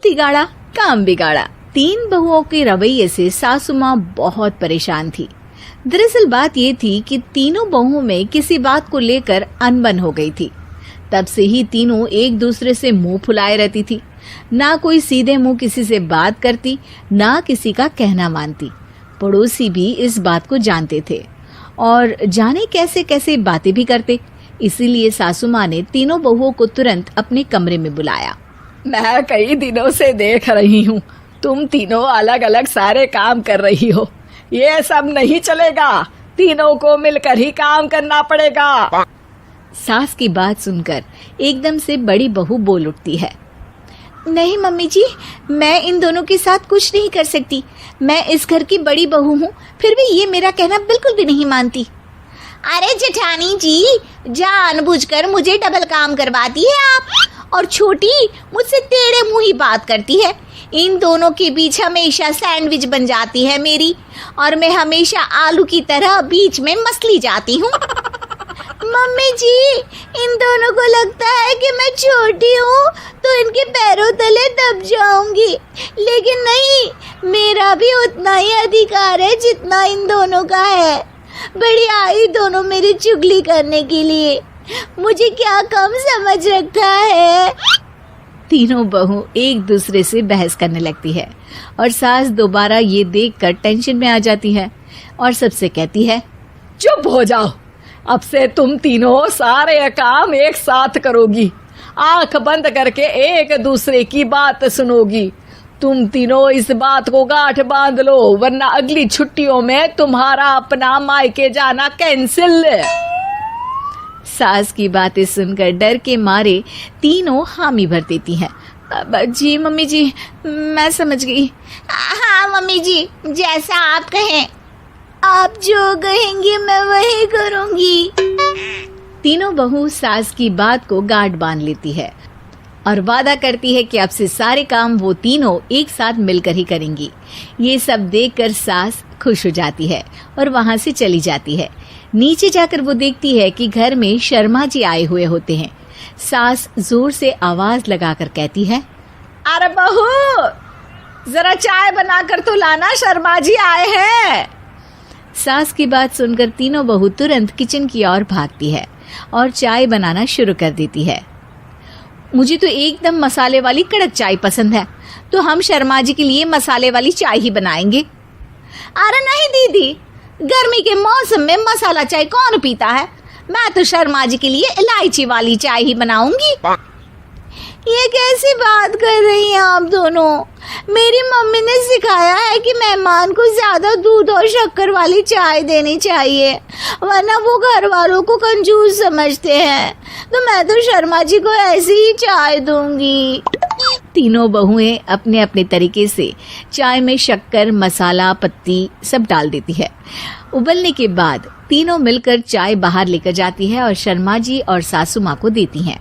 बिगाड़ा काम बिगाड़ा। 3 बहुओं के रवैये से सासू माँ बहुत परेशान थी। दरअसल बात ये थी कि तीनों बहुओं में किसी बात को लेकर अनबन हो गई थी। तब से ही तीनों एक दूसरे से मुंह फुलाए रहती थी। ना कोई सीधे मुंह किसी से बात करती, ना किसी का कहना मानती। पड़ोसी भी इस बात को जानते थे और जाने कैसे कैसे बातें भी करते। इसीलिए सासू माँ ने तीनों बहुओं को तुरंत अपने कमरे में बुलाया। मैं कई दिनों से देख रही हूँ, तुम तीनों अलग अलग सारे काम कर रही हो। ये सब नहीं चलेगा, तीनों को मिलकर ही काम करना पड़ेगा। सास की बात सुनकर एकदम से बड़ी बहू बोल उठती है। नहीं मम्मी जी, मैं इन दोनों के साथ कुछ नहीं कर सकती। मैं इस घर की बड़ी बहू हूँ, फिर भी ये मेरा कहना बिल्कुल भी नहीं मानती। अरे जेठानी जी, जानबूझकर मुझे डबल काम करवाती है आप। और छोटी मुझसे टेढ़े मुंह ही बात करती है। इन दोनों के बीच हमेशा सैंडविच बन जाती है मेरी, और मैं हमेशा आलू की तरह बीच में मसली जाती हूँ। मम्मी जी, इन दोनों को लगता है कि मैं छोटी हूँ तो इनके पैरों तले दब जाऊंगी, लेकिन नहीं, मेरा भी उतना ही अधिकार है जितना इन दोनों का है। बड़ी आई दोनों मेरी चुगली करने के लिए, मुझे क्या कम समझ रखा है। तीनों बहू एक दूसरे से बहस करने लगती है और सास दोबारा ये देखकर टेंशन में आ जाती है और सबसे कहती है, चुप हो जाओ, अब से तुम तीनों सारे काम एक साथ करोगी। आंख बंद करके एक दूसरे की बात सुनोगी। तुम तीनों इस बात को गांठ बांध लो, वरना अगली छुट्टियों में तुम्हारा अपना मायके जाना कैंसिल। सास की बातें सुनकर डर के मारे तीनों हामी भर देती हैं। जी मम्मी जी, मैं समझ गई। हाँ मम्मी जी, जैसा आप कहें। आप जो कहेंगी मैं वही करूंगी। तीनों बहू सास की बात को गांठ बांध लेती है और वादा करती है कि अब से सारे काम वो तीनों एक साथ मिलकर ही करेंगी। ये सब देखकर सास खुश हो जाती है और वहां से चली जाती है। नीचे जाकर वो देखती है कि घर में शर्मा जी आए हुए होते हैं। सास जोर से आवाज लगाकर कहती है, अरे बहू, जरा चाय बनाकर तो लाना, शर्मा जी आए हैं। सास की बात सुनकर तीनों बहू तुरंत किचन की ओर भागती है और चाय बनाना शुरू कर देती है। मुझे तो एकदम मसाले वाली कड़क चाय पसंद है, तो हम शर्मा जी के लिए मसाले वाली चाय ही बनाएंगे। अरे नहीं दीदी, गर्मी के मौसम में मसाला चाय कौन पीता है? मैं तो शर्मा जी के लिए इलायची वाली चाय ही बनाऊंगी। ये कैसी बात कर रही हैं आप दोनों? मेरी मम्मी ने सिखाया है कि मेहमान को ज्यादा दूध और शक्कर वाली चाय देनी चाहिए, वरना वो घर वालों को कंजूस समझते हैं। तो मैं तो शर्मा जी को ऐसी ही चाय दूंगी। तीनों बहुएं अपने अपने तरीके से चाय में शक्कर, मसाला, पत्ती सब डाल देती है। उबलने के बाद तीनों मिलकर चाय बाहर लेकर जाती है और शर्मा जी और सासू माँ को देती हैं।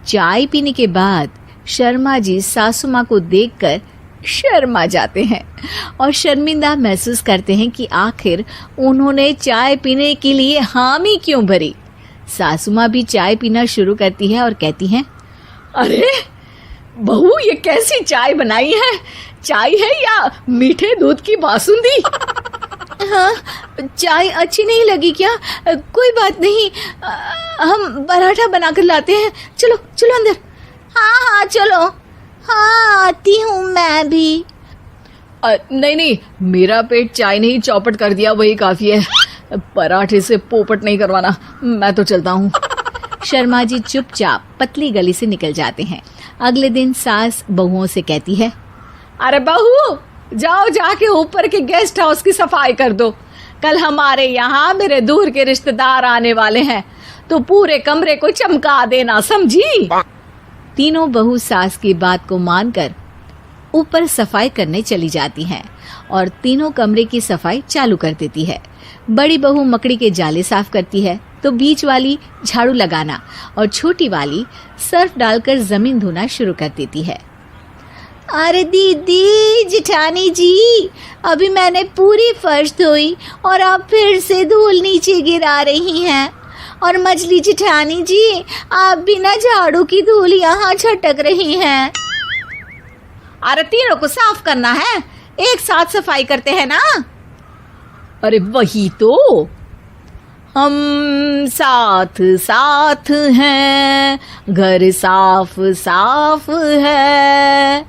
चाय पीने के बाद शर्मा जी सासू माँ को देखकर शर्मा जाते हैं और शर्मिंदा महसूस करते हैं कि आखिर उन्होंने चाय पीने के लिए हामी क्यों भरी। सासू माँ भी चाय पीना शुरू करती है और कहती हैं, अरे बहू, ये कैसी चाय बनाई है? चाय है या मीठे दूध की बासुंदी? हाँ, चाय अच्छी नहीं लगी क्या? कोई बात नहीं, हम पराठा बनाकर लाते हैं। चलो चलो अंदर। हाँ चलो। हाँ, आती हूँ मैं भी। नहीं नहीं, मेरा पेट चाय ने ही चौपट कर दिया, वही काफी है। पराठे से पोपट नहीं करवाना, मैं तो चलता हूँ। शर्मा जी चुपचाप पतली गली से निकल जाते हैं। अगले दिन सास बहुओं से कहती है, अरे बहू, जाओ जाके ऊपर के गेस्ट हाउस की सफाई कर दो। कल हमारे यहाँ मेरे दूर के रिश्तेदार आने वाले हैं, तो पूरे कमरे को चमका देना, समझी? तीनों बहू सास की बात को मानकर ऊपर सफाई करने चली जाती हैं और तीनों कमरे की सफाई चालू कर देती है। बड़ी बहू मकड़ी के जाले साफ करती है, तो बीच वाली झाड़ू लगाना और छोटी वाली सर्फ डालकर जमीन धोना शुरू कर देती है। अरे दीदी, जेठानी जी, अभी मैंने पूरी फर्श धोई और आप फिर से धूल नीचे गिरा रही हैं। और मछली जेठानी जी, आप बिना झाड़ू की धूल यहाँ छटक रही हैं। अरे तीनों को साफ करना है, एक साथ सफाई करते हैं ना। अरे वही तो, हम साथ साथ हैं, घर साफ साफ है।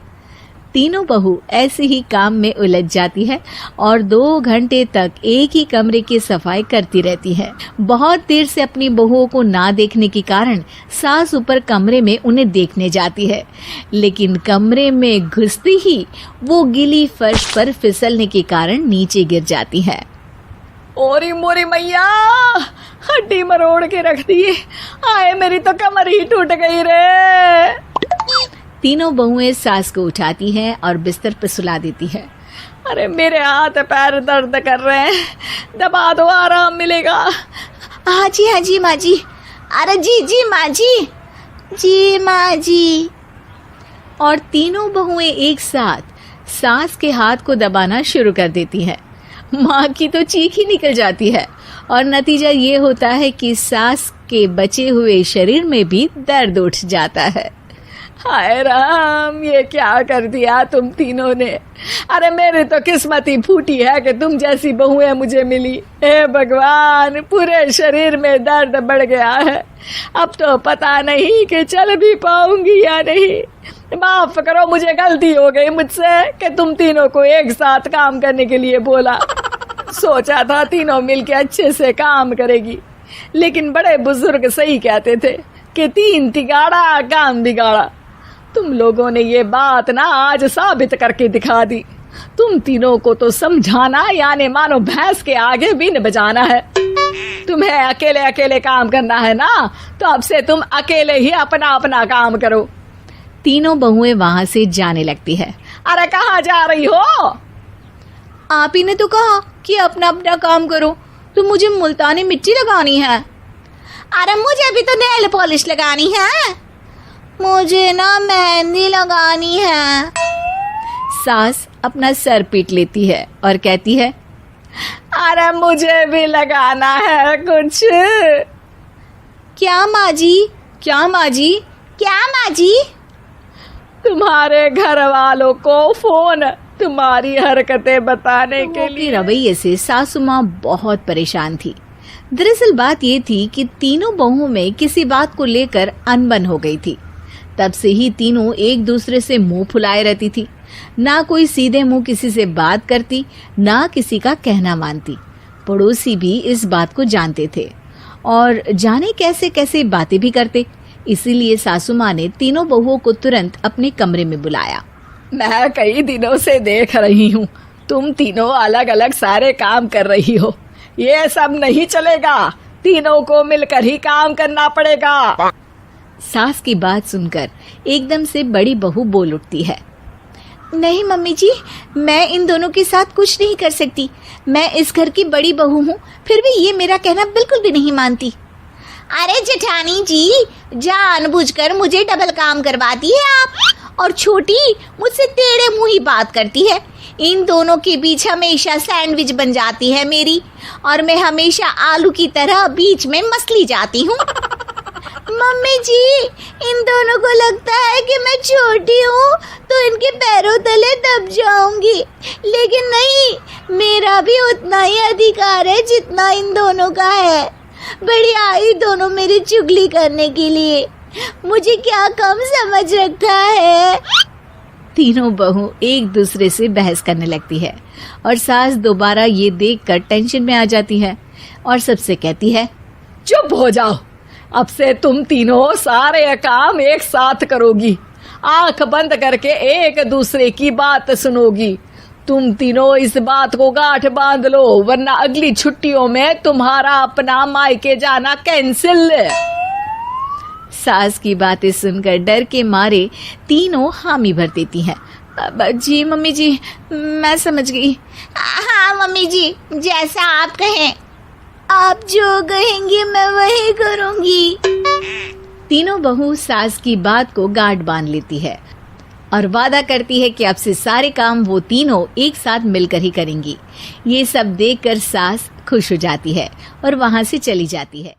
तीनों बहू ऐसे ही काम में उलझ जाती है और 2 घंटे तक एक ही कमरे की सफाई करती रहती है। बहुत देर से अपनी बहुओं को ना देखने के कारण सास ऊपर कमरे में उन्हें देखने जाती है, लेकिन कमरे में घुसती ही वो गीली फर्श पर फिसलने के कारण नीचे गिर जाती है। ओरी मोरी मैया, हड्डी मरोड़ के रख दी। आए मेरी तो कमर ही टूट गई रे। तीनों बहुएं सास को उठाती हैं और बिस्तर पर सुला देती है। अरे मेरे हाथ पैर दर्द कर रहे हैं, दबा दो, आराम मिलेगा। हाँ जी माँ जी। अरे जी माँ जी, जी माँ जी। और तीनों बहुएं एक साथ सास के हाथ को दबाना शुरू कर देती हैं। माँ की तो चीख ही निकल जाती है और नतीजा ये होता है कि सास के बचे हुए शरीर में भी दर्द उठ जाता है। हाय राम, ये क्या कर दिया तुम तीनों ने। अरे मेरी तो किस्मत ही फूटी है कि तुम जैसी बहुएं मुझे मिली। हे भगवान, पूरे शरीर में दर्द बढ़ गया है। अब तो पता नहीं कि चल भी पाऊंगी या नहीं। माफ करो, मुझे गलती हो गई मुझसे कि तुम तीनों को एक साथ काम करने के लिए बोला। सोचा था तीनों मिलके अच्छे से काम करेगी, लेकिन बड़े बुजुर्ग सही कहते थे कि 3 तिगाड़ा काम बिगाड़ा। तुम लोगों ने ये बात ना आज साबित करके दिखा दी। तुम तीनों को तो समझाना यानी मानो भैंस के आगे बीन बजाना है। तुम्हें अकेले अकेले काम करना है ना, तो अब से तुम अकेले ही अपना अपना काम करो। तीनों बहुएं वहां से जाने लगती है। अरे कहाँ जा रही हो? आप ही ने तो कहा कि अपना अपना काम करो, तो मुझे मुल्तानी मिट्टी लगानी है। अरे मुझे भी तो नेल पॉलिश लगानी है, मुझे ना मेहंदी लगानी है। सास अपना सर पीट लेती है और कहती है, अरे मुझे भी लगाना है कुछ। क्या माँ जी? क्या माँ जी? क्या माँ जी? तुम्हारे घर वालों को फोन तुम्हारी हरकतें बताने के लिए। रवैये से सासू माँ बहुत परेशान थी। दरअसल बात ये थी कि तीनों बहुओं में किसी बात को लेकर अनबन हो गई थी। तब से ही तीनों एक दूसरे से मुंह फुलाए रहती थी। ना कोई सीधे मुंह किसी से बात करती, ना किसी का कहना मानती। पड़ोसी भी इस बात को जानते थे और जाने कैसे कैसे बातें भी करते। इसीलिए सासू माँ ने तीनों बहुओं को तुरंत अपने कमरे में बुलाया। मैं कई दिनों से देख रही हूँ, तुम तीनों अलग अलग सारे काम कर रही हो। ये सब नहीं चलेगा, तीनों को मिलकर ही काम करना पड़ेगा। सास की बात सुनकर एकदम से बड़ी बहू बोल उठती है। नहीं मम्मी जी, मैं इन दोनों के साथ कुछ नहीं कर सकती। मैं इस घर की बड़ी बहू हूँ, फिर भी ये मेरा कहना बिल्कुल भी नहीं मानती। अरे जेठानी जी, जानबूझकर मुझे डबल काम करवाती है आप, और छोटी मुझसे टेढ़े मुंह ही बात करती है। इन दोनों के बीच हमेशा सैंडविच बन जाती है मेरी, और मैं हमेशा आलू की तरह बीच में मसली जाती हूँ। मम्मी जी, इन दोनों को लगता है कि मैं छोटी हूँ तो इनके पैरों तले दब जाऊंगी, लेकिन नहीं, मेरा भी उतना ही अधिकार है जितना इन दोनों का है। बड़ी आई दोनों मेरी चुगली करने के लिए, मुझे क्या कम समझ रखा है। तीनों बहू एक दूसरे से बहस करने लगती है और सास दोबारा ये देखकर टेंशन में आ जाती है और सबसे कहती है, चुप हो जाओ, अब से तुम तीनों सारे काम एक साथ करोगी। आंख बंद करके एक दूसरे की बात सुनोगी। तुम तीनों इस बात को गांठ बांध लो, वरना अगली छुट्टियों में तुम्हारा अपना मायके जाना कैंसिल। सास की बातें सुनकर डर के मारे तीनों हामी भर देती हैं। जी मम्मी जी, मैं समझ गई। हाँ मम्मी जी, जैसा आप कहें, आप जो कहेंगी मैं वही करूंगी। तीनों बहू सास की बात को गांठ बांध लेती है और वादा करती है कि अब से सारे काम वो तीनों एक साथ मिलकर ही करेंगी। ये सब देखकर सास खुश हो जाती है और वहां से चली जाती है।